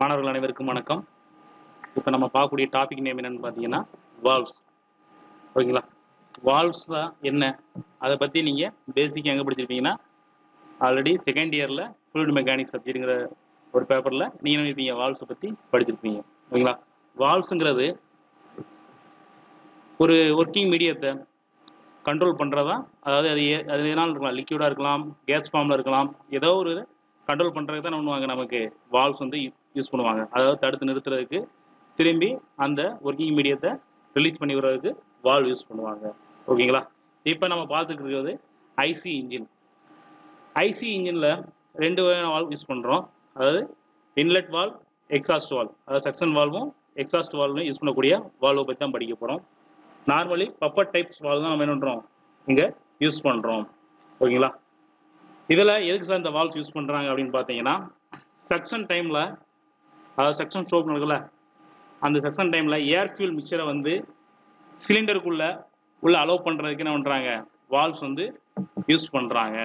மாணவர்கள் அனைவருக்கும் வணக்கம். இப்போ நம்ம பார்க்கக்கூடிய டாபிக் நேம் என்னன்னு பார்த்தீங்கன்னா வால்வ்ஸ். ஓகேங்களா? வால்வ்ஸ் தான் என்ன, அதை பற்றி நீங்கள் பேசிக் எங்கே படிச்சிருப்பீங்கன்னா ஆல்ரெடி செகண்ட் இயரில் ஃப்ளூயிட் மெக்கானிக்ஸ் சப்ஜெக்ட்டுங்கிற ஒரு பேப்பரில் நீங்கள் நினைப்பீங்க வால்வ்ஸை பற்றி படிச்சிருப்பீங்க. ஓகேங்களா? வால்வ்ஸுங்கிறது ஒரு ஒர்க்கிங் மீடியத்தை கண்ட்ரோல் பண்ணுறதா. அதாவது அது எதனாலும் இருக்கலாம், லிக்யூடாக இருக்கலாம், கேஸ் ஃபார்மில் இருக்கலாம், ஏதோ ஒரு கண்ட்ரோல் பண்ணுறதுக்கு தான் என்ன பண்ணுவாங்க, நமக்கு வால்வ்ஸ் வந்து யூஸ் பண்ணுவாங்க. அதாவது தடுத்து நிறுத்துறதுக்கு, திரும்பி அந்த ஒர்க்கிங் மீடியத்தை ரிலீஸ் பண்ணி விடுறதுக்கு வால்வ் யூஸ் பண்ணுவாங்க. ஓகேங்களா? இப்போ நம்ம பார்த்துட்டு இருக்கிறது ஐசி இன்ஜின். ஐசி இன்ஜினில் ரெண்டு வகையான வால்வ் யூஸ் பண்ணுறோம். அதாவது இன்லெட் வால்வ், எக்ஸாஸ்ட் வால்வ். அதாவது செக்ஷன் வால்வும் எக்ஸாஸ்ட் வால்வும் யூஸ் பண்ணக்கூடிய வால்வை பற்றி தான் படிக்க போகிறோம். நார்மலி பப்பர் டைப்ஸ் வால்வ் தான் நம்ம என்ன பண்ணுறோம், இங்கே யூஸ் பண்ணுறோம். ஓகேங்களா? இதில் எதுக்கு சார் இந்த வால்வ்ஸ் யூஸ் பண்ணுறாங்க அப்படின்னு பார்த்தீங்கன்னா, செக்ஷன் டைமில், அதாவது செக்ஷன் ஸ்ட்ரோக் நடக்கல, அந்த செக்ஷன் டைமில் ஏர் ஃபியூல் மிக்சரை வந்து சிலிண்டருக்குள்ளே அலோவ் பண்ணுறதுக்கு என்ன பண்ணுறாங்க, வால்வ்ஸ் வந்து யூஸ் பண்ணுறாங்க.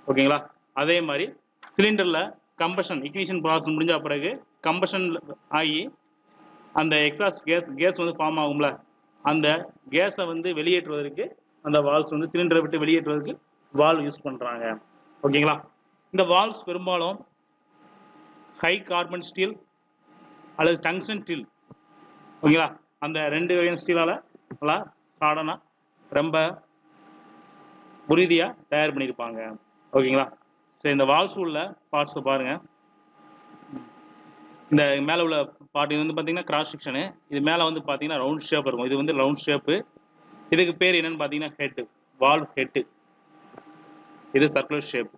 ஓகேங்களா? அதே மாதிரி சிலிண்டரில் கம்பஷன் இக்னிஷன் ப்ராசஸ் முடிஞ்ச பிறகு கம்பஷன் ஆகி அந்த எக்ஸாஸ்ட் கேஸ் வந்து ஃபார்ம் ஆகும்ல, அந்த கேஸை வந்து வெளியேற்றுவதற்கு அந்த வால்வ்ஸ் வந்து சிலிண்டரை விட்டு வெளியேற்றுவதற்கு வால்வ் யூஸ் பண்ணுறாங்க. ஓகேங்களா? இந்த வால்வ்ஸ் பெரும்பாலும் ஹை கார்பன் ஸ்டீல் அல்லது டங்ஸ்டன் ஸ்டீல், ஓகேங்களா, அந்த ரெண்டு வகையான ஸ்டீலால் நல்லா ஹார்டனாக ரொம்ப உறுதியாக தயார் பண்ணியிருப்பாங்க. ஓகேங்களா? சரி, இந்த வால்வ்ஸ் உள்ள பார்ட்ஸை பாருங்கள். இந்த மேலே உள்ள பார்ட் இது வந்து பார்த்தீங்கன்னா கிராஸ் செக்ஷனு. இது மேலே வந்து பார்த்தீங்கன்னா ரவுண்ட் ஷேப் இருக்கும். இது வந்து ரவுண்ட் ஷேப்பு. இதுக்கு பேர் என்னன்னு பார்த்தீங்கன்னா ஹெட்டு, வால்வ் ஹெட்டு. இது சர்க்குலர் ஷேப்.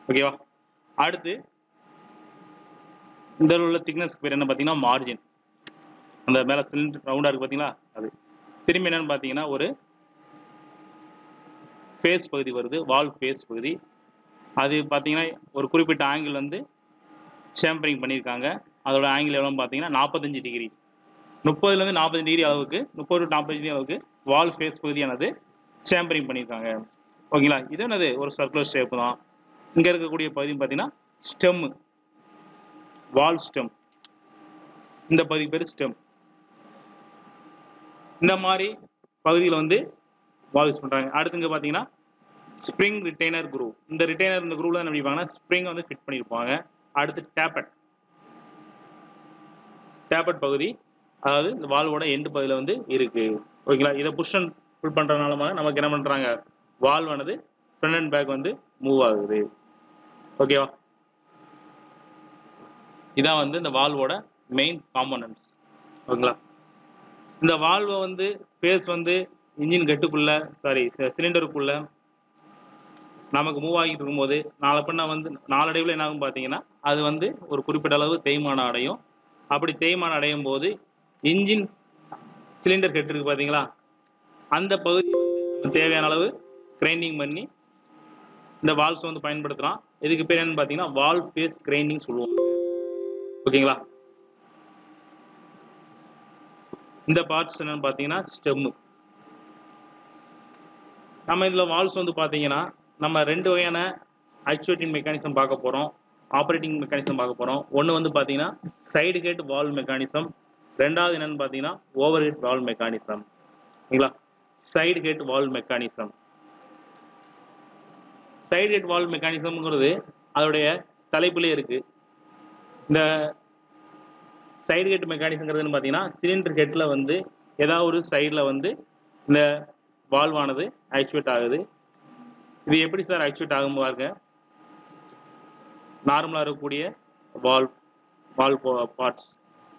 ஓகேவா? அடுத்து இந்த உள்ள திக்னஸ் பேர் என்ன பார்த்தீங்கன்னா மார்ஜின். அந்த மேலே சிலிண்டர் ரவுண்டாக இருக்குது பார்த்தீங்களா, அது. திரும்பி என்னன்னு பார்த்தீங்கன்னா ஒரு ஃபேஸ் பகுதி வருது, வால்வ் ஃபேஸ் பகுதி. அது பார்த்தீங்கன்னா ஒரு குறிப்பிட்ட ஆங்கிள் வந்து சேம்பரிங் பண்ணியிருக்காங்க. அதோட ஆங்கிள் எவ்வளோன்னு பார்த்தீங்கன்னா 45 டிகிரி, 30லேருந்து 40 டிகிரி அளவுக்கு, 30 to 40 டிகிரி அளவுக்கு வால்வ் ஃபேஸ் பகுதியானது சேம்பரிங் பண்ணியிருக்காங்க. ஓகேங்களா? இது என்னது, ஒரு சர்க்குலர் ஷேப் தான். இங்கே இருக்கக்கூடிய பகுதி பார்த்தீங்கன்னா ஸ்டெம்மு, வால்வ் ஸ்டெம். இந்த பகுதி பேர் ஸ்டெம். இந்த மாதிரி பகுதியில் வந்து வால்வ் யூஸ் பண்ணுறாங்க. அடுத்து இங்கே பார்த்தீங்கன்னா ஸ்ப்ரிங் ரிட்டைனர் குரூவ். இந்த ரிட்டைனர், இந்த குரூவில் என்ன பண்ணிப்பாங்கன்னா ஸ்ப்ரிங் வந்து ஃபிட் பண்ணியிருப்பாங்க. அடுத்து டேப்பட் பகுதி, அதாவது இந்த வால்வோட எண்டு பகுதியில் வந்து இருக்கு. ஓகேங்களா? இதை புஷ் அண்ட் புல் பண்ணுறதுனால நமக்கு என்ன பண்ணுறாங்க, வால்வானது ஃப்ரண்ட் அண்ட் பேக் வந்து மூவ் ஆகுது. ஓகேவா? இதான் வந்து இந்த வால்வோட மெயின் காம்போனன்ட்ஸ். ஓகேங்களா? இந்த வால்வை வந்து ஃபேஸ் வந்து இன்ஜின் கெட்டுக்குள்ள, சிலிண்டருக்குள்ள நமக்கு மூவ் ஆகிட்டு இருக்கும்போது நாளடைவில் என்ன ஆகும் பார்த்தீங்கன்னா, அது வந்து ஒரு குறிப்பிட்ட அளவு தேய்மானம் அடையும். அப்படி தேய்மானம் அடையும் போது இன்ஜின் சிலிண்டர் ஹெட் இருக்கு பார்த்தீங்களா, அந்த பகுதி தேவையான அளவு கிரைண்டிங் பண்ணி இந்த வால்வ்ஸ் வந்து பயன்படுத்தலாம். இதுக்கு பேர் என்னன்னு பார்த்தீங்கன்னா வால்வ் ஃபேஸ் கிரைண்டிங் சொல்லுவோம். ஓகேங்களா? இந்த பார்ட்ஸ் என்னன்னு பார்த்தீங்கன்னா ஸ்டெம்மு. நம்ம இதில் வால்வ்ஸ் வந்து பார்த்தீங்கன்னா நம்ம ரெண்டு வகையான ஆக்சுவேட்டிங் மெக்கானிசம் பார்க்க போகிறோம், ஆப்ரேட்டிங் மெக்கானிசம் பார்க்க போகிறோம். ஒன்று வந்து பார்த்தீங்கன்னா சைடு ஹெட் வால்வ் மெக்கானிசம், ரெண்டாவது என்னன்னு பார்த்தீங்கன்னா ஓவர் ஹெட் வால்வ் மெக்கானிசம். ஓகேங்களா? Side head valve mechanism. Side head valve மெக்கானிசம்ங்கிறது அதோடைய தலைப்புலேயே இருக்கு. இந்த சைடு ஹெட் மெக்கானிசம்ங்கிறதுன்னு பார்த்தீங்கன்னா சிலிண்டர் ஹெட்டில் வந்து ஏதாவது ஒரு சைடில் வந்து இந்த வால்வானது ஆக்சுவேட் ஆகுது. இது எப்படி சார் ஆக்சுவேட் ஆகும் பாருங்க. நார்மலாக இருக்கக்கூடிய வால்வ் பார்ட்ஸ்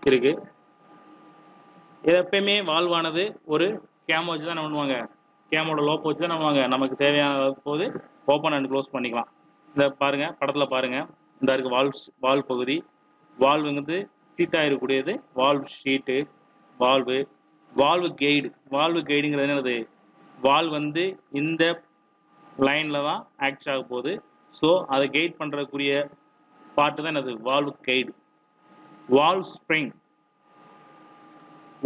இருக்கு. எப்பயுமே வால்வானது ஒரு கேம் வச்சு தான் என்ன பண்ணுவாங்க, கேமோட லோப் வச்சு தான் பண்ணுவாங்க, நமக்கு தேவையான போது ஓப்பன் அண்ட் க்ளோஸ் பண்ணிக்கலாம். இந்த பாருங்க, படத்தில் பாருங்க, இந்த இருக்கு வால்வ் பகுதி. வால்வ் வந்து சீட்டாக இருக்கக்கூடியது வால்வ் ஷீட்டு, வால்வு கைடுங்கிறது என்னது, வால்வ் வந்து இந்த லைனில் தான் ஆக்ட் ஆக போகுது. ஸோ அதை கைட் பண்ணுறதுக்குரிய பார்ட்டு தான் என்னது, வால்வ் கைடு.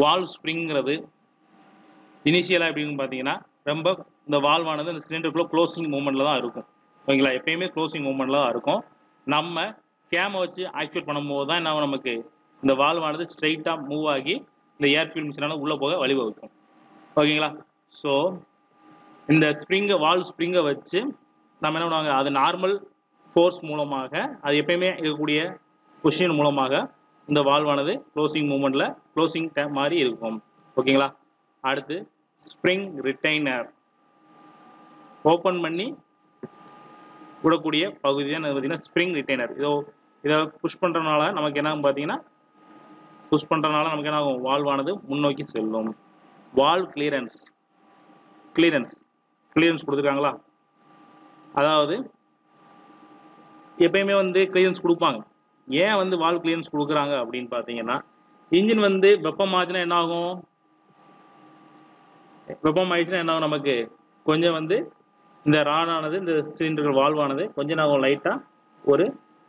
வால்வ் ஸ்ப்ரிங்கிறது இனிஷியலாக எப்படின்னு பார்த்தீங்கன்னா ரொம்ப இந்த வால்வானது இந்த சிலிண்டருக்குள்ளே க்ளோசிங் மூமெண்ட்டில் தான் இருக்கும். ஓகேங்களா? எப்பயுமே க்ளோசிங் மூமெண்ட்டில் தான் இருக்கும். நம்ம கேமை வச்சு ஆக்டிவேட் பண்ணும்போது தான் என்ன ஆகும், நமக்கு இந்த வால்வானது ஸ்ட்ரைட்டாக மூவ் ஆகி இந்த ஏர் ஃபியூல் மிஷினால உள்ளே போக வழிவகுக்கும். ஓகேங்களா? ஸோ இந்த வால்வ் ஸ்ப்ரிங்கை வச்சு நம்ம என்ன பண்ணுவாங்க, அது நார்மல் ஃபோர்ஸ் மூலமாக அது எப்பயுமே இருக்கக்கூடிய பொசிஷன் மூலமாக இந்த வால்வானது க்ளோசிங் மூமெண்ட்டில் க்ளோசிங் டேப் மாதிரி இருக்கும். ஓகேங்களா? அடுத்து ஸ்ப்ரிங் ரிட்டைனர் ஓப்பன் பண்ணி விடக்கூடிய பகுதி தான் பார்த்தீங்கன்னா ஸ்ப்ரிங் ரிட்டைனர். இதை புஷ் பண்ணுறதுனால நமக்கு என்ன பார்த்தீங்கன்னா நமக்கு என்ன ஆகும், வால்வானது முன்னோக்கி செல்லும். வால்வ் கிளியரன்ஸ் கொடுத்துருக்காங்களா? அதாவது எப்பயுமே வந்து கிளியரன்ஸ் கொடுப்பாங்க. ஏன் வந்து வால்வ் கிளியரன்ஸ் கொடுக்குறாங்க அப்படின்னு பார்த்தீங்கன்னா, இன்ஜின் வந்து வெப்பமாச்சுன்னா என்ன ஆகும், நமக்கு கொஞ்சம் வந்து இந்த ராடானது இந்த சிலிண்டர்கள் வால்வானது கொஞ்சம் என்ன ஆகும், லைட்டாக ஒரு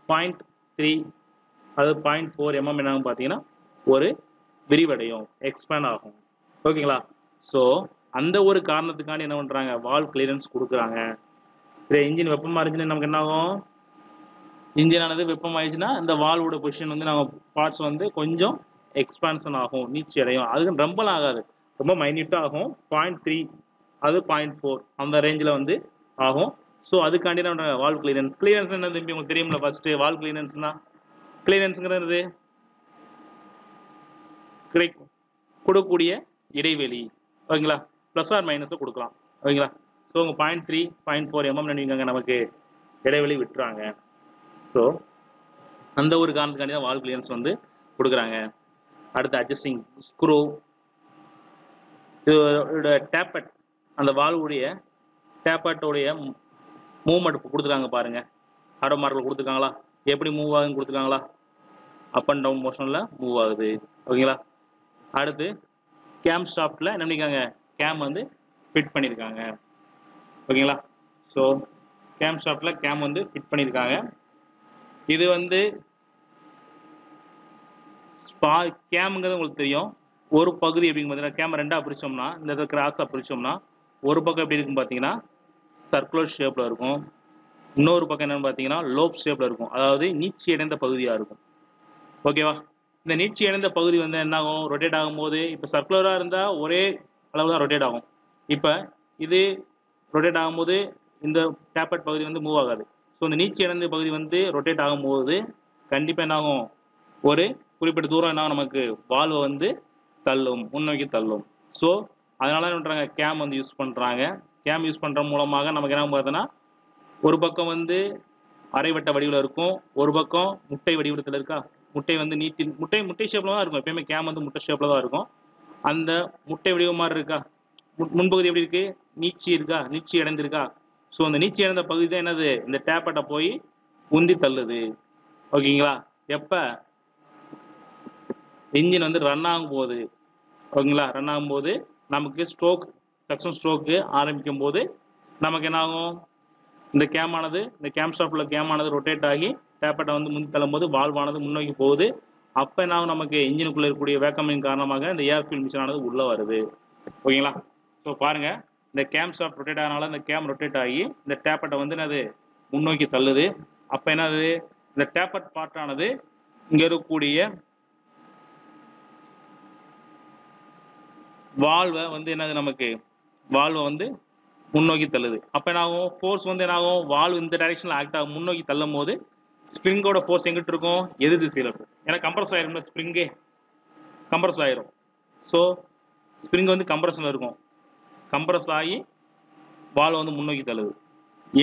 0.3 அது 0.4 mm என்ன ஆகும் பார்த்தீங்கன்னா ஒரு விரிவடையும், எக்ஸ்பேண்ட் ஆகும். ஓகேங்களா? ஸோ அந்த ஒரு காரணத்துக்காண்டி என்ன பண்ணுறாங்க, வால்வ் கிளியரன்ஸ் கொடுக்குறாங்க. சரி, இன்ஜின் வெப்பமாக இருந்துச்சுன்னா நமக்கு என்ன ஆகும், இன்ஜினானது வெப்பமாயிடுச்சுன்னா இந்த வால்வோட பொசிஷன் வந்து நம்ம பார்ட்ஸ் வந்து கொஞ்சம் எக்ஸ்பான்ஷன் ஆகும், நீச்சி அடையும். அதுக்கு ரொம்பலாம் ஆகாது, ரொம்ப மைன்யூட்டாக ஆகும். 0.3 அது 0.4 அந்த ரேஞ்சில் வந்து ஆகும். ஸோ அதுக்காண்டி என்ன பண்ணுறாங்க, வால்வ் கிளியரன்ஸ் என்ன தம்பி உங்களுக்கு தெரியும்ல, ஃபஸ்ட்டு வால்வ் கிளியரன்ஸுங்கிறது கொடுக்கக்கூடிய இடைவெளி. ஓகேங்களா? ப்ளஸ் ஆர் மைனஸில் கொடுக்கலாம். ஓகேங்களா? ஸோ உங்கள் 0.3 0.4 mm நினைக்காங்க நமக்கு இடைவெளி விட்டுறாங்க. ஸோ அந்த ஒரு காரணத்துக்காண்டி தான் வால்வ் கிளியரன்ஸ் வந்து கொடுக்குறாங்க. அடுத்து அட்ஜஸ்டிங் ஸ்க்ரூ, இதோட டேப்பட், அந்த வால்வுடைய டேப்பட்டோடைய மூவ்மெண்ட் கொடுத்துருக்காங்க பாருங்கள். ஆட்டோ மார்க்கில் கொடுத்துருக்காங்களா, எப்படி மூவ் ஆகுதுன்னு கொடுத்துருக்காங்களா, அப் அண்ட் டவுன் மோஷனில் மூவ் ஆகுது. ஓகேங்களா? அடுத்து கேம் ஷாஃப்ட்டில் என்ன பண்ணியிருக்காங்க, கேம் வந்து ஃபிட் பண்ணியிருக்காங்க. ஓகேங்களா? ஸோ கேம் ஷாஃப்ட்டில் கேம் வந்து ஃபிட் பண்ணியிருக்காங்க. இது வந்து கேமுங்கிறது உங்களுக்கு தெரியும், ஒரு பகுதி எப்படின்னு பார்த்தீங்கன்னா, கேமரா ரெண்டாக பிரித்தோம்னா இந்த இடத்துல கிராஸாக பிரித்தோம்னா ஒரு பக்கம் எப்படி இருக்குன்னு பார்த்தீங்கன்னா சர்க்குலர் ஷேப்பில் இருக்கும், இன்னொரு பக்கம் என்னென்னு பார்த்தீங்கன்னா லோப் ஷேப்பில் இருக்கும், அதாவது நீட்சி அடைந்த பகுதியாக இருக்கும். ஓகேவா? இந்த நீட்சி அடைந்த பகுதி வந்து என்ன ஆகும், ரொட்டேட் ஆகும்போது இப்போ சர்க்குலராக இருந்தால் ஒரே அளவு தான் ரொட்டேட் ஆகும். இப்போ இது ரொட்டேட் ஆகும்போது இந்த டேப்பட் பகுதி வந்து மூவ் ஆகாது. ஸோ இந்த நீட்சி அடைந்த பகுதி வந்து ரொட்டேட் ஆகும்போது கண்டிப்பாக என்ன ஆகும், ஒரு குறிப்பிட்ட தூரம் என்ன நமக்கு வால்வை வந்து தள்ளும், முன்னோக்கி தள்ளும். ஸோ அதனால என்ன பண்ணுறாங்க, கேம் வந்து யூஸ் பண்ணுறாங்க. கேம் யூஸ் பண்ணுற மூலமாக நமக்கு என்ன பார்த்தோன்னா, ஒரு பக்கம் வந்து அரைவட்ட வடிவில் இருக்கும், ஒரு பக்கம் முட்டை வடிவத்தில் இருக்கா, முட்டை வந்து முட்டை ஷேப்பில் தான் இருக்கும். எப்பயுமே கேம் வந்து முட்டை ஷேப்பில் தான் இருக்கும். அந்த முட்டை வடிவம் மாதிரி இருக்கா, முன்பகுதி எப்படி இருக்கு, நீட்சி அடைந்திருக்கா. ஸோ அந்த நீட்சி அடைந்த பகுதி தான் என்னது, இந்த டேப்பட்டை போய் உந்தி தள்ளுது. ஓகேங்களா? எப்போ இன்ஜின் வந்து ரன் ஆகும்போது, ஓகேங்களா, ரன் ஆகும்போது நமக்கு சக்ஷன் ஸ்ட்ரோக்கு ஆரம்பிக்கும் போது நமக்கு என்ன ஆகும், இந்த கேம் ஷாஃப்ட்டில் கேமானது ரொட்டேட் ஆகி டேப்பட்டை வந்து முந்தி தள்ளும்போது வால்வானது முன்னோக்கி போகுது. அப்போ என்ன ஆகும், நமக்கு இன்ஜினுக்குள்ளே இருக்கக்கூடிய வேக்கமின் காரணமாக இந்த ஏர் ஃபியூல் மிஷினானது உள்ளே வருது. ஓகேங்களா? ஸோ பாருங்கள், இந்த கேம் ஷாஃப்ட் ரொட்டேட் ஆனால இந்த கேம் ரொட்டேட் ஆகி இந்த டேப்பட்டை வந்து என்னது முன்னோக்கி தள்ளுது. அப்போ என்னது, இந்த டேப்பட் பார்ட்டானது இங்கே இருக்கக்கூடிய வால்வை வந்து என்னது நமக்கு வால்வை வந்து முன்னோக்கி தள்ளுது. அப்போ என்ன ஆகும், ஃபோர்ஸ் வந்து என்ன ஆகும், வால்வ் இந்த டைரெக்ஷனில் ஆக்ட் ஆகும், முன்னோக்கி தள்ளும் போது ஸ்ப்ரிங்கோட ஃபோர்ஸ் எங்கிட்ட இருக்கும், எதிர் திசையில் இருக்கும். ஏன்னா கம்ப்ரஸ் ஆயிரும்ல, ஸ்ப்ரிங்கே கம்ப்ரஸ் ஆயிரும். ஸோ ஸ்ப்ரிங் வந்து கம்ப்ரஷனில் இருக்கும், கம்ப்ரஸ் ஆகி வால்வ் வந்து முன்னோக்கி தள்ளுது.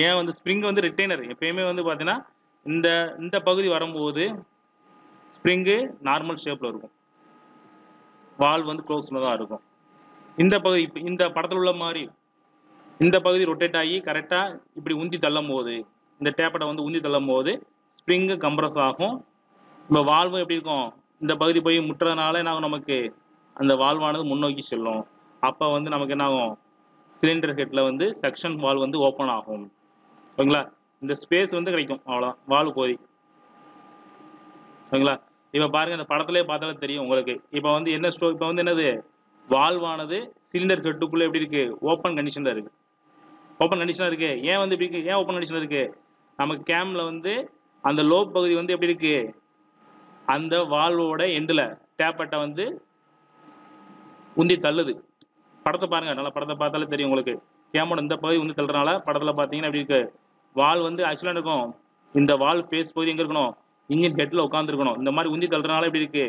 ஏன் வந்து ஸ்ப்ரிங் வந்து ரிட்டைனர் எப்பயுமே வந்து பார்த்தீங்கன்னா இந்த பகுதி வரும்போது ஸ்ப்ரிங்கு நார்மல் ஷேப்பில் இருக்கும், வால்வ் வந்து க்ளோஸில் தான் இருக்கும். இந்த பகுதி இந்த படத்தில் உள்ள மாதிரி இந்த பகுதி ரொட்டேட் ஆகி கரெக்டாக இப்படி உந்தி தள்ளும் போது, இந்த டேப்பட்டை வந்து உந்தி தள்ளும் போது ஸ்ப்ரிங்கு கம்ப்ரஸ் ஆகும். இப்போ வால்வும் எப்படி இருக்கும், இந்த பகுதி போய் முட்டுறதுனால என்ன ஆகும், நமக்கு அந்த வால்வானது முன்னோக்கி செல்லும். அப்போ வந்து நமக்கு என்ன ஆகும், சிலிண்டர் ஹெட்டில் வந்து செக்ஷன் வால்வ் வந்து ஓப்பன் ஆகும். ஓகேங்களா? இந்த ஸ்பேஸ் வந்து கிடைக்கும், அவ்வளோதான் வால்வ் போய். ஓகேங்களா? இப்போ பாருங்கள், இந்த படத்துலேயே பார்த்தாலே தெரியும் உங்களுக்கு. இப்போ வந்து இப்போ வந்து என்னது, வால்வானது சிலிண்டர் ஹெட்டுக்குள்ளே எப்படி இருக்குது, ஓப்பன் கண்டிஷனில் இருக்குது. ஓப்பன் கண்டிஷனாக இருக்குது. ஏன் வந்து இப்படி இருக்குது, ஏன் ஓப்பன் கண்டிஷனில் இருக்குது, நமக்கு கேமில் வந்து அந்த லோப் பகுதி வந்து எப்படி இருக்கு, அந்த வால்வோட எண்டில் டேப்பட்டை வந்து உந்தி தள்ளுது. படத்தை பாருங்க, நல்லா படத்தை பார்த்தாலே தெரியும் உங்களுக்கு. கேமோட இந்த பகுதி உந்தி தள்ளுறதுனால படத்தில் பார்த்தீங்கன்னா எப்படி இருக்கு, வால் வந்து ஆக்சுவலாக இருக்கும், இந்த வால் ஃபேஸ் பகுதி எங்கே இருக்கணும், இன்ஜின் ஹெட்டில் உட்காந்துருக்கணும். இந்த மாதிரி உந்தி தள்ளுறதுனால எப்படி இருக்கு,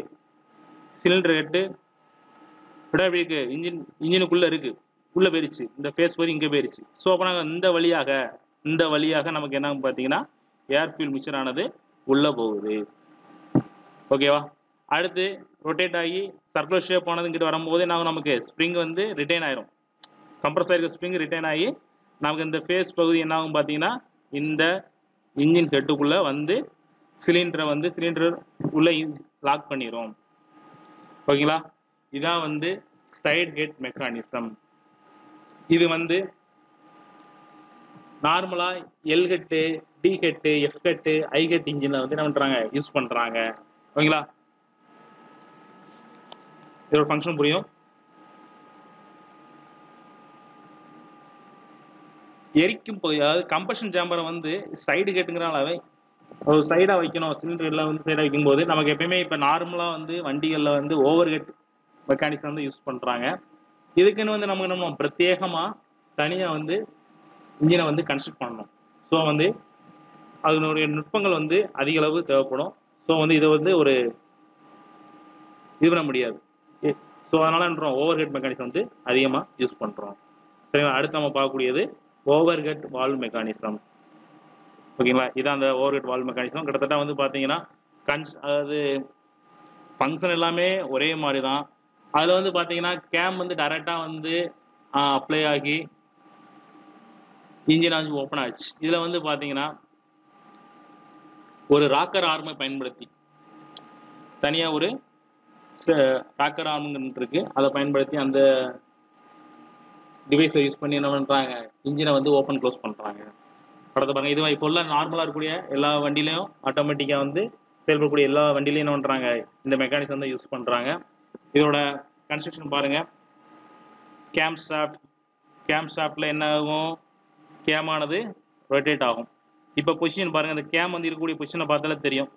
சிலிண்டர் ஹெட்டு விட எப்படி இருக்கு, இன்ஜினுக்குள்ளே இருக்கு, உள்ளே போயிருச்சு, இந்த ஃபேஸ் பகுதி இங்கே போயிருச்சு. ஸோ அப்போ நாங்கள் இந்த வழியாக நமக்கு என்ன பார்த்தீங்கன்னா ஏர் ஃபியூல் மிக்சர் ஆனது உள்ளே போகுது. ஓகேவா. அடுத்து ரொட்டேட் ஆகி சர்க்குலர் ஷேப் ஆனதுங்கிட்ட வரும்போது என்ன ஆகும், நமக்கு ஸ்ப்ரிங் வந்து ரிட்டைன் ஆயிரும். கம்ப்ரஸ் ஆகிருக்க ஸ்ப்ரிங் ரிட்டைன் ஆகி நமக்கு இந்த ஃபேஸ் பகுதி என்ன ஆகும் பார்த்தீங்கன்னா இந்த இன்ஜின் ஹெட்டுக்குள்ளே வந்து சிலிண்டர் உள்ளே லாக் பண்ணிடும். ஓகேங்களா. இதான் வந்து சைடு ஹெட் மெக்கானிசம். இது வந்து நார்மலாக L head, T head, F head, I head இன்ஜினில் வந்து என்ன பண்ணுறாங்க, யூஸ் பண்ணுறாங்க. ஓகேங்களா. இதோட ஃபங்க்ஷன் புரியும். எரிக்கும் பகுதி, அதாவது கம்பஷன் சேம்பரை வந்து சைடு ஹெட்டுங்கிறனால ஒரு சைடாக வைக்கணும். சிலிண்டர் எல்லாம் வந்து சைடாக வைக்கும்போது நமக்கு எப்பயுமே இப்போ நார்மலாக வந்து வண்டிகளில் வந்து ஓவர் ஹெட் மெக்கானிசம் வந்து யூஸ் பண்ணுறாங்க. இதுக்குன்னு வந்து நமக்கு நம்ம பிரத்யேகமாக தனியாக வந்து இன்ஜினை வந்து கன்ஸ்ட்ரக்ட் பண்ணணும். ஸோ வந்து அதனுடைய நுட்பங்கள் வந்து அதிக அளவு தேவைப்படும். ஸோ வந்து இதை வந்து ஒரு இது பண்ண முடியாது. ஸோ அதனால என்ன ஓவர் ஹெட் மெக்கானிசம் வந்து அதிகமாக யூஸ் பண்ணுறோம். சரிங்களா. அடுத்து நம்ம பார்க்கக்கூடியது ஓவர் ஹெட் வால்வ் மெக்கானிசம். ஓகேங்களா. இதான் அந்த ஓவர் ஹெட் வால்வ் மெக்கானிசம். கிட்டத்தட்ட வந்து பார்த்தீங்கன்னா அதாவது ஃபங்க்ஷன் எல்லாமே ஒரே மாதிரி தான். அதில் வந்து பார்த்தீங்கன்னா கேம் வந்து டைரெக்டாக வந்து அப்ளை ஆகி இன்ஜின் ஆச்சு ஓப்பன் ஆச்சு. இதில் வந்து பார்த்தீங்கன்னா ஒரு ராக்கர் ஆர்மை பயன்படுத்தி தனியாக ஒரு ராக்கர் ஆர்முன்னு இருக்கு, அதை பயன்படுத்தி அந்த டிவைஸை யூஸ் பண்ணி என்ன பண்ணுறாங்க, இன்ஜினை வந்து ஓப்பன் க்ளோஸ் பண்ணுறாங்க. படத்தை பாருங்கள். இது இப்போ உள்ள நார்மலாக இருக்கக்கூடிய எல்லா வண்டியிலையும் ஆட்டோமேட்டிக்காக வந்து செயல்படக்கூடிய எல்லா வண்டியிலையும் என்ன பண்ணுறாங்க, இந்த மெக்கானிசம் தான் யூஸ் பண்ணுறாங்க. இதோட கன்ஸ்ட்ரக்ஷன் பாருங்கள். கேம் ஷாஃப்டில் என்ன ஆகும், கேமானது ரொட்டேட் ஆகும். இப்போ பொசிஷன் பாருங்கள், இந்த கேம் வந்து இருக்கக்கூடிய பொசிஷனை பார்த்தாலே தெரியும்.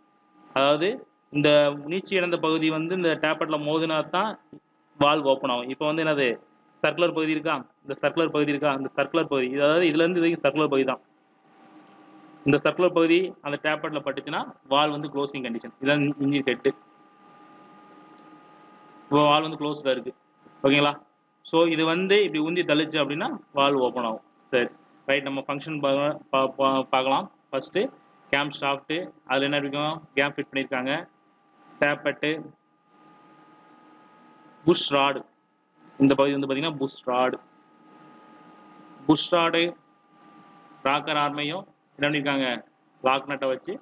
அதாவது இந்த நீச்சி இழந்த பகுதி வந்து இந்த டேப்பட்டில் மோதினா தான் வால்வ் ஓப்பன் ஆகும். இப்போ வந்து என்னது சர்க்குலர் பகுதி இருக்கா, இந்த சர்க்குலர் பகுதி இருக்கா, இந்த சர்க்குலர் பகுதி, அதாவது இதுலேருந்து இதுக்கு சர்க்குலர் பகுதி தான். இந்த சர்க்குலர் பகுதி அந்த டேப்பட்டில் பட்டுச்சுன்னா வால் வந்து க்ளோசிங் கண்டிஷன். இதான் இன்ஜின் ஹெட்டு. இப்போ வால் வந்து க்ளோஸ்டாக இருக்குது. ஓகேங்களா. ஸோ இது வந்து இப்படி உந்தி தள்ளிச்சு அப்படின்னா வால்வ் ஓப்பன் ஆகும். சரி ரைட். நம்ம ஃபங்க்ஷன் பார்க்கலாம். ஃபஸ்ட்டு கேம் ஷாஃப்ட்டு, அதில் என்ன இருக்கும், கேம் ஃபிட் பண்ணியிருக்காங்க, டேப்பட்டு, புஷ் ராடு. இந்த பகுதி வந்து பார்த்தீங்கன்னா புஷ் ராடு ராக்கர் ஆர்மையும் என்ன பண்ணியிருக்காங்க, லாக் நட்டை வச்சு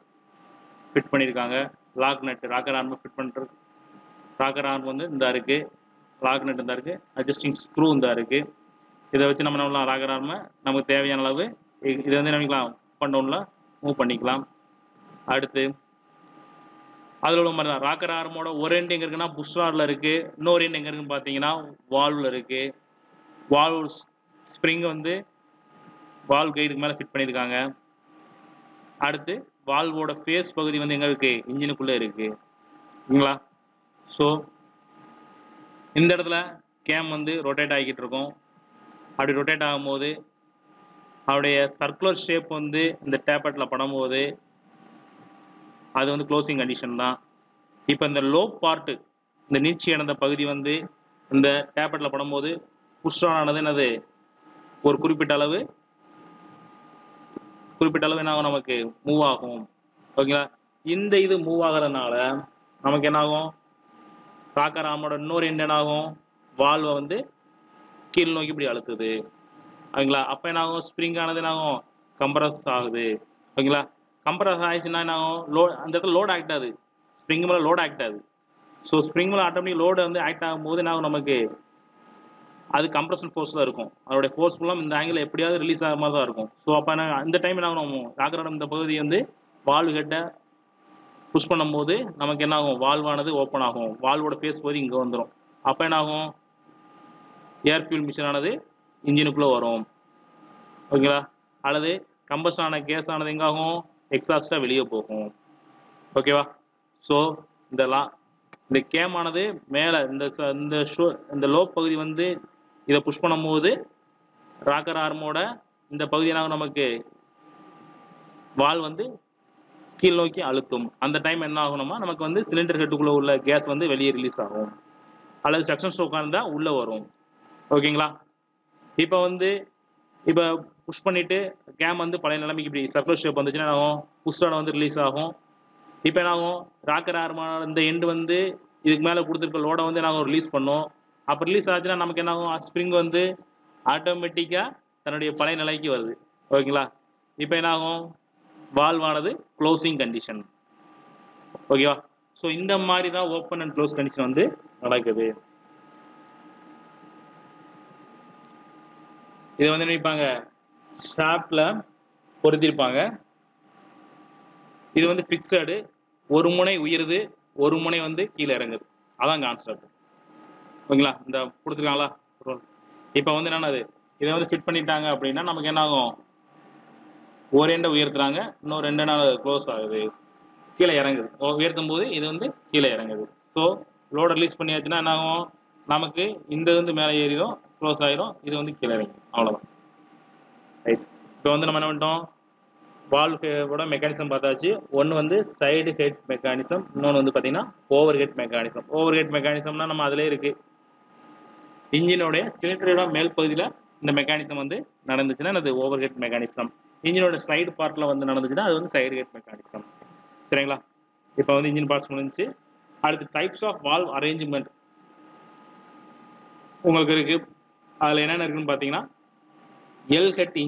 ஃபிட் பண்ணியிருக்காங்க. லாக் நட்டு ராக்கர் ஆர்மை ஃபிட் பண்ணுறது, ராக்கர் ஆர்ம் வந்து இந்த இருக்குது, லாக் நட் இந்த இருக்குது, அட்ஜஸ்டிங் ஸ்க்ரூ இந்த இருக்குது. இதை வச்சு நம்ம என்ன பண்ணலாம், ராக்கர் ஆர்மை நமக்கு தேவையான அளவு இதை வந்து என்ன பண்ணிக்கலாம், அப் அண்ட் டவுனில் மூவ் பண்ணிக்கலாம். அடுத்து அதில் உள்ள மாதிரி தான் ராக்கர் ஆர்மோட ஒரு எண்ட் எங்கே இருக்குன்னா புஷ் ராடில் இருக்குது, இன்னொரு எண்ட் எங்கே இருக்குன்னு பார்த்தீங்கன்னா வால்வில் இருக்குது. வால்வ் ஸ்ப்ரிங் வந்து வால்வ் கைடுக்கு மேலே ஃபிட் பண்ணியிருக்காங்க. அடுத்து வால்வோட ஃபேஸ் பகுதி வந்து எங்கே இருக்குது, இன்ஜினுக்குள்ளே இருக்குது. ஓகேங்களா. ஸோ இந்த இடத்துல கேம் வந்து ரொட்டேட் ஆகிக்கிட்டு இருக்கும். அப்படி ரொட்டேட் ஆகும்போது அவருடைய சர்க்குலர் ஷேப் வந்து இந்த டேப்பட்டில் படும்போது அது வந்து க்ளோசிங் கண்டிஷன் தான். இப்போ இந்த லோ பார்ட்டு, இந்த நீட்சி அடைந்த பகுதி வந்து இந்த டேப்பட்டில் படும்போது புஷ் ஆன் ஆனது என்னது, ஒரு குறிப்பிட்ட அளவு என்ன ஆகும், நமக்கு மூவ் ஆகும். ஓகேங்களா. இந்த இது மூவ் ஆகிறதுனால நமக்கு என்ன ஆகும், ராக்கர் ஆர்மோட இன்னொரு எண்ட் என்ன ஆகும், வால்வை வந்து கீழ் நோக்கி இப்படி அழுத்துது. ஓகேங்களா. அப்போ என்ன ஆகும், ஸ்ப்ரிங் ஆனது என்ன ஆகும், கம்ப்ரஸ் ஆகுது. ஓகேங்களா. கம்ப்ரஸ் ஆகிடுச்சுன்னா என்ன ஆகும், அந்த இடத்துல லோட் ஆக்ட் ஆகுது, ஸ்ப்ரிங் மேலே லோட் ஆக்ட் ஆகுது. ஸோ ஸ்ப்ரிங் மேலே ஆட்டோமேட்டிக் லோடு வந்து ஆக்ட் ஆகும்போது என்ன ஆகும், நமக்கு அது கம்ப்ரஷன் ஃபோர்ஸில் இருக்கும். அதோடைய ஃபோர்ஸ் ஃபுல்லாக இந்த ஆங்கிள் எப்படியாவது ரிலீஸ் ஆகிற மாதிரி தான் இருக்கும். ஸோ அப்போ அந்த டைம் என்ன ஆகும், ராக்கரோட இந்த பகுதி வந்து வால்வு ஹெட்டை புஷ் பண்ணும்போது நமக்கு என்ன ஆகும், வால்வானது ஓப்பன் ஆகும். வால்வோட ஃபேஸ் பகுதி இங்கே வந்துடும். அப்போ என்ன ஆகும், ஏர் ஃபியூல் மிஷின் ஆனது இன்ஜினுக்குள்ளே வரும். ஓகேங்களா. அல்லது கம்பஸ்ட் ஆன கேஸ் ஆனது எங்கே ஆகும், எக்ஸாஸ்ட்டாக வெளியே போகும். ஓகேவா? ஸோ இந்த கேமானது மேலே இந்த லோ பகுதி வந்து இதை புஷ் பண்ணும்போது ராக்கர் ஆர்மோட இந்த பகுதியாக நமக்கு வால் வந்து கீழ் நோக்கி அழுத்தும். அந்த டைம் என்ன ஆகணுமா, நமக்கு வந்து சிலிண்டர் ஹெட்டுக்குள்ளே உள்ள கேஸ் வந்து வெளியே ரிலீஸ் ஆகும், அல்லது சக்ஷன் ஸ்ட்ரோக்காக இருந்தால் உள்ளே வரும். ஓகேங்களா? இப்போ புஷ் பண்ணிவிட்டு கேம் வந்து பழைய நிலைமைக்கு இப்படி சர்க்குலர் ஷேப் வந்துச்சுன்னா என்ன ஆகும், புஷ்ஷோட வந்து ரிலீஸ் ஆகும். இப்போ என்ன ஆகும், ராக்கர் ஆர்மான இந்த எண்டு வந்து இதுக்கு மேலே கொடுத்துருக்க லோடை வந்து என்ன ஆகும், ரிலீஸ் பண்ணும். அப்போ ரிலீஸ் ஆச்சுன்னா நமக்கு என்ன ஆகும், ஸ்ப்ரிங் வந்து ஆட்டோமேட்டிக்காக தன்னுடைய பழைய நிலைக்கு வருது. ஓகேங்களா? இப்போ என்ன ஆகும், வால்வானது க்ளோசிங் கண்டிஷன். ஓகேவா? ஸோ இந்த மாதிரி தான் ஓப்பன் அண்ட் க்ளோஸ் கண்டிஷன் வந்து நடக்குது. இதை வந்து நினைப்பாங்க ஷாப்ல பொருத்திருப்பாங்க. இது வந்து ஃபிக்ஸடு, ஒரு முனை உயருது, ஒரு முனை வந்து கீழே இறங்குது. அதான் கான்செப்ட். ஓகேங்களா? இந்த கொடுத்துருக்காங்களா? இப்போ வந்து என்னது, இதை வந்து ஃபிட் பண்ணிட்டாங்க அப்படின்னா நமக்கு என்ன ஆகும், ஒரு எண்டை உயர்த்துறாங்க, இன்னொரு ரெண்டு நாள் க்ளோஸ் ஆகுது, கீழே இறங்குது. உயர்த்தும் போது இது வந்து கீழே இறங்குது. ஸோ லோடு ரிலீஸ் பண்ணியாச்சுன்னா என்ன ஆகும், நமக்கு இந்த வந்து மேலே ஏறிடும், க்ளோஸ் ஆகிடும், இது வந்து கீழே இறங்கும். அவ்வளோதான். ரைட். இப்போ வந்து நம்ம என்ன பண்ணிட்டோம், வால்வோட மெக்கானிசம் பார்த்தாச்சு. ஒன்று வந்து சைடு ஹெட் மெக்கானிசம், இன்னொன்று வந்து பார்த்தீங்கன்னா overhead mechanism. Overhead மெக்கானிசம்னா நம்ம அதிலே இருக்குது, இன்ஜினோடைய சிலிண்டரோட மேல் பகுதியில் இந்த மெக்கானிசம் வந்து நடந்துச்சுன்னா அது ஓவர் ஹெட் மெக்கானிசம். இன்ஜினோட சைடு பார்ட்டில் வந்து நடந்துச்சுன்னா அது வந்து சைடு ஹெட் மெக்கானிசம். சரிங்களா? இப்போ வந்து இன்ஜின் பார்ட்ஸ் முடிஞ்சிச்சு. அடுத்து டைப்ஸ் ஆஃப் வால்வ் அரேஞ்ச்மெண்ட் உங்களுக்கு இருக்கு. அதில் என்னென்ன இருக்குன்னு பார்த்தீங்கன்னா, எல் ஹெட்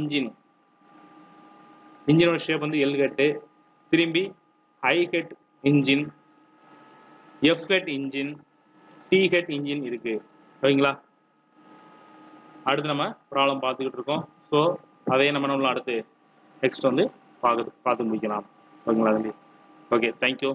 இன்ஜினோட ஷேப் வந்து எல் ஹெட்டு, திரும்பி I head engine, F head engine, T head engine இருக்கு. ஓகேங்களா? அடுத்து நம்ம ப்ராப்ளம் பார்த்துக்கிட்டு இருக்கோம். ஸோ அதையே நம்ம அடுத்து நெக்ஸ்ட் வந்து பார்த்து முடிக்கலாம். ஓகேங்களா தம்பி? Okay, thank you.